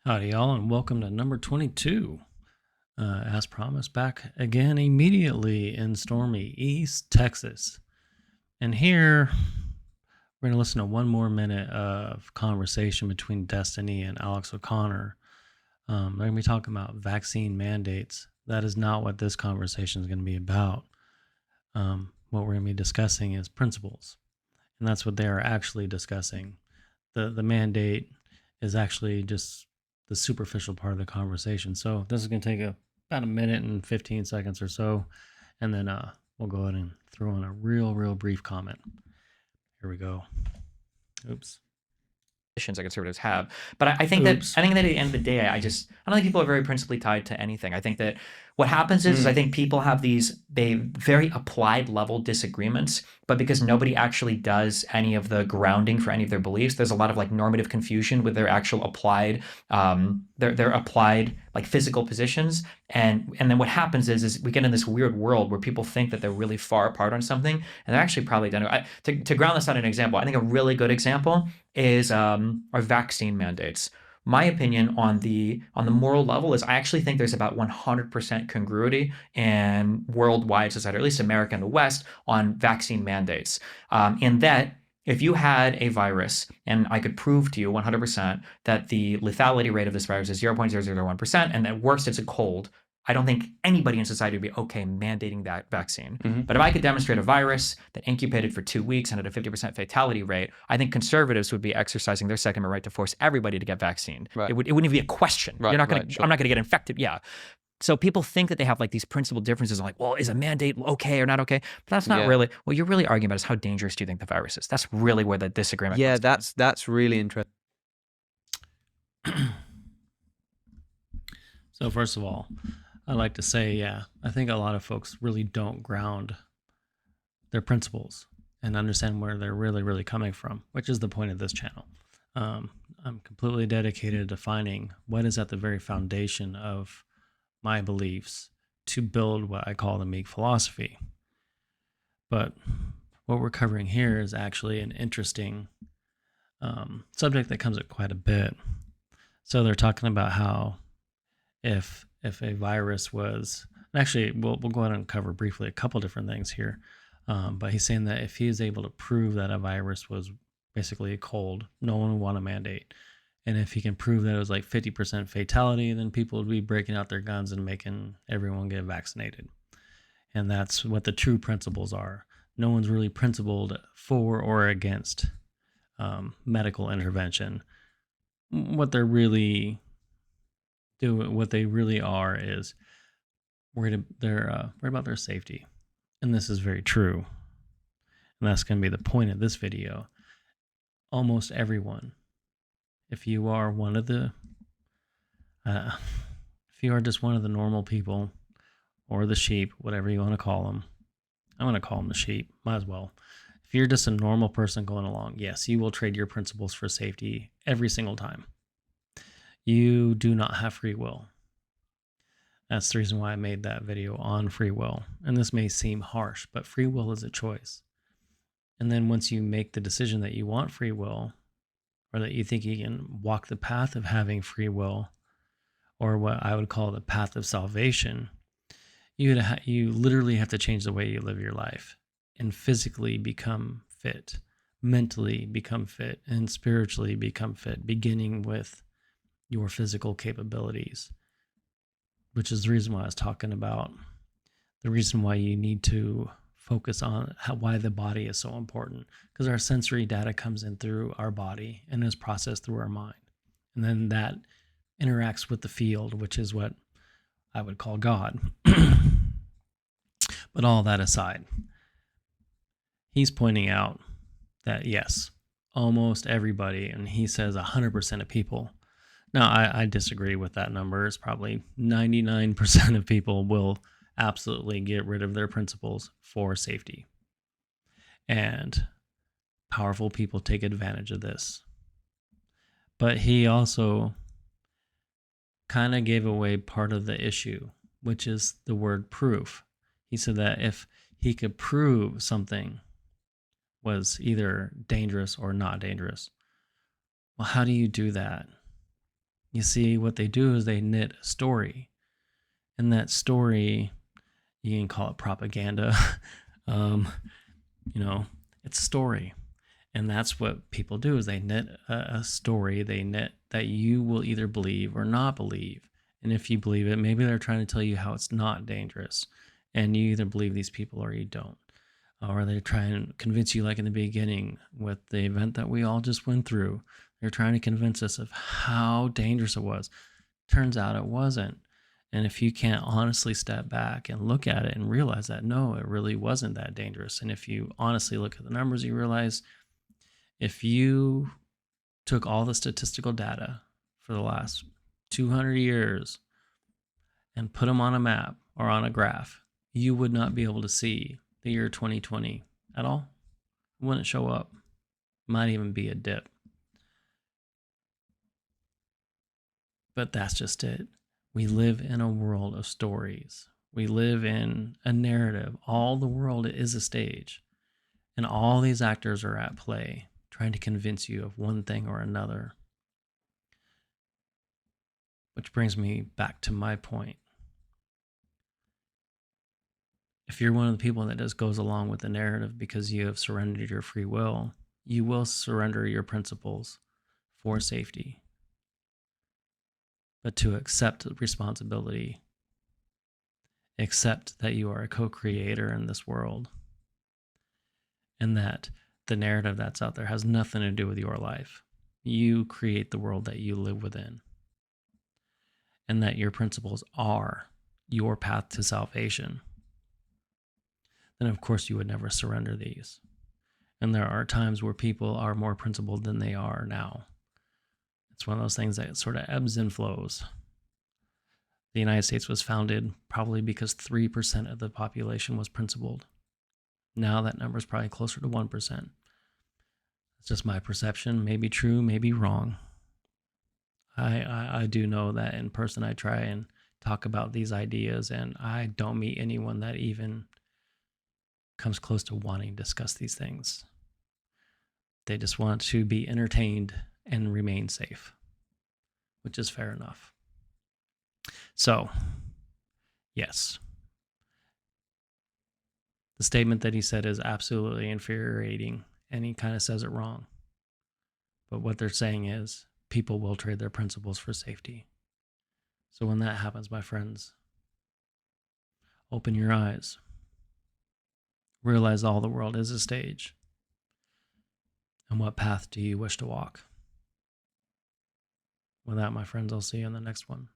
Howdy, y'all, and welcome to number 22. As promised, back again immediately in stormy East Texas. And here, we're going to listen to one more minute of conversation between Destiny and Alex O'Connor. They're going to be talking about vaccine mandates. That is not what this conversation is going to be about. What we're going to be discussing is principles, and that's what they are actually discussing. The mandate is actually just the superficial part of the conversation. So this is going to take about a minute and 15 seconds or so, and then we'll go ahead and throw in a real brief comment. Here we go. Oops. That conservatives have, but I think that at the end of the day, I don't think people are very principally tied to anything. I think that what happens is I think people have these very applied level disagreements, but because nobody actually does any of the grounding for any of their beliefs, there's a lot of like normative confusion with their actual applied their applied like physical positions, and then what happens is we get in this weird world where people think that they're really far apart on something, and they're actually probably done it. To ground this on an example, I think a really good example is our vaccine mandates. My opinion on the moral level is I actually think there's about 100% congruity in worldwide society, or at least America and the West, on vaccine mandates. In that if you had a virus and I could prove to you 100% that the lethality rate of this virus is 0.001%, and at worst it's a cold, I don't think anybody in society would be okay mandating that vaccine. But if I could demonstrate a virus that incubated for 2 weeks and had a 50% fatality rate, I think conservatives would be exercising their Second Amendment right to force everybody to get vaccinated. Right. It wouldn't even be a question. Right, You're not going sure. I'm not going to get infected. Yeah. So people think that they have like these principal differences, like, well, is a mandate okay or not okay? But that's not really what you're really arguing about. Is how dangerous do you think the virus is? That's really where the disagreement. Yeah, comes that's really interesting. So first of all, I'd like to say, yeah, I think a lot of folks really don't ground their principles and understand where they're really coming from, which is the point of this channel. I'm completely dedicated to finding what is at the very foundation of my beliefs to build what I call the Meek philosophy. But what we're covering here is actually an interesting subject that comes up quite a bit. So they're talking about how if a virus was, and actually we'll go ahead and cover briefly a couple different things here, but he's saying that if he is able to prove that a virus was basically a cold, no one would want a mandate. And if he can prove that it was like 50% fatality, then people would be breaking out their guns and making everyone get vaccinated. And that's what the true principles are. No one's really principled for or against medical intervention. What they're really doing, what they really are, is worried about their safety. And this is very true. And that's going to be the point of this video. Almost everyone, if you are one of the, if you are just one of the normal people or the sheep, whatever you want to call them, I'm going to call them the sheep, might as well. If you're just a normal person going along, yes, you will trade your principles for safety every single time. You do not have free will. That's the reason why I made that video on free will. And this may seem harsh, but free will is a choice. And then once you make the decision that you want free will, or that you think you can walk the path of having free will, or what I would call the path of salvation, you literally have to change the way you live your life and physically become fit, mentally become fit, and spiritually become fit, beginning with your physical capabilities, which is the reason why I was talking about the reason why you need to focus on why the body is so important, because our sensory data comes in through our body and is processed through our mind. And then that interacts with the field, which is what I would call God. But all that aside, he's pointing out that yes, almost everybody, and he says 100% of people. Now, I disagree with that number. It's probably 99% of people will absolutely get rid of their principles for safety. And powerful people take advantage of this. But he also kind of gave away part of the issue, which is the word proof. He said that if he could prove something was either dangerous or not dangerous, well, how do you do that? You see, what they do is they knit a story. And that story, you can call it propaganda. um, it's a story. And that's what people do is they knit a story. They knit that you will either believe or not believe. And if you believe it, maybe they're trying to tell you how it's not dangerous. And you either believe these people or you don't. Or they try and convince you, like in the beginning with the event that we all just went through. They're trying to convince us of how dangerous it was. Turns out it wasn't. And if you can't honestly step back and look at it and realize that, no, it really wasn't that dangerous. And if you honestly look at the numbers, you realize if you took all the statistical data for the last 200 years and put them on a map or on a graph, you would not be able to see the year 2020 at all. It wouldn't show up. Might even be a dip. But that's just it. We live in a world of stories. We live in a narrative. All the world is a stage. And all these actors are at play, trying to convince you of one thing or another. Which brings me back to my point. If you're one of the people that just goes along with the narrative because you have surrendered your free will, you will surrender your principles for safety. But to accept responsibility, accept that you are a co-creator in this world, and that the narrative that's out there has nothing to do with your life. You create the world that you live within, and that your principles are your path to salvation. Then of course you would never surrender these. And there are times where people are more principled than they are now. It's one of those things that sort of ebbs and flows. The United States was founded probably because 3% of the population was principled. Now that number is probably closer to 1%. It's just my perception, maybe true, maybe wrong. I do know that in person I try and talk about these ideas, and I don't meet anyone that even comes close to wanting to discuss these things. They just want to be entertained and remain safe, which is fair enough. So, yes, the statement that he said is absolutely infuriating, and he kind of says it wrong. But what they're saying is people will trade their principles for safety. So when that happens, my friends, open your eyes. Realize all the world is a stage. And what path do you wish to walk? With that, my friends, I'll see you in the next one.